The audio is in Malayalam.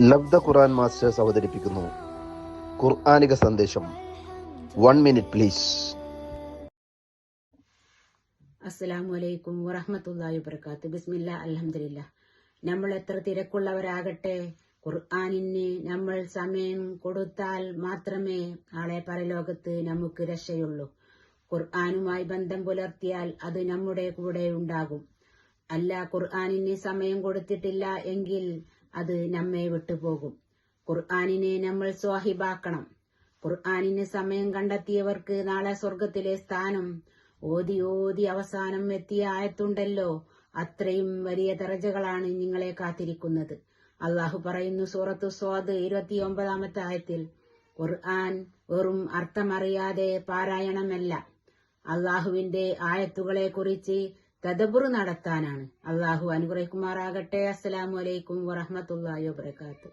ലബ്ധ ഖുർആൻ മാസ്റ്റേഴ്സ് അവതരിപ്പിക്കുന്നു ഖുർആനിക സന്ദേശം. 1 മിനിറ്റ് പ്ലീസ്. അസ്സലാമു അലൈക്കും വറഹ്മത്തുള്ളാഹി വബറകാതുഹു. ബിസ്മില്ലാ അൽഹംദുലില്ലാ. നമ്മൾ എത്ര തിരക്കുള്ളവരാകട്ടെ, ഖുർആനിന് നമ്മൾ സമയം കൊടുത്താൽ മാത്രമേ നാളെ പരലോകത്ത് നമുക്ക് രക്ഷയുള്ളൂ. ഖുർആനുമായി ബന്ധം പുലർത്തിയാൽ അത് നമ്മുടെ കൂടെ ഉണ്ടാകും. അല്ല, ഖുർആനിന് സമയം കൊടുത്തിട്ടില്ല എങ്കിൽ അത് നമ്മെ വിട്ടുപോകും. ഖുർആനിനെ നമ്മൾ സ്വാഹിബാക്കണം. ഖുർആനിന് സമയം കണ്ടെത്തിയവർക്ക് നാളെ സ്വർഗത്തിലെ സ്ഥാനം. ഓതി ഓതി അവസാനം എത്തിയ ആയത്തുണ്ടല്ലോ, അത്രയും വലിയ ദറജകളാണ് നിങ്ങളെ കാത്തിരിക്കുന്നത്. അള്ളാഹു പറയുന്നു സൂറത്തു സ്വാദ് 29-ാമത്തെ ആയത്തിൽ, ഖുർആൻ വെറും അർത്ഥമറിയാതെ പാരായണമല്ല, അള്ളാഹുവിന്റെ ആയത്തുകളെ കുറിച്ച് തദബ്ബുർ നടത്താനാണ്. അള്ളാഹു അനുഗ്രഹിക്കുമാറാകട്ടെ. അസ്സലാമു അലൈക്കും വറഹ്മത്തുള്ളാഹി വബറകാതുഹു.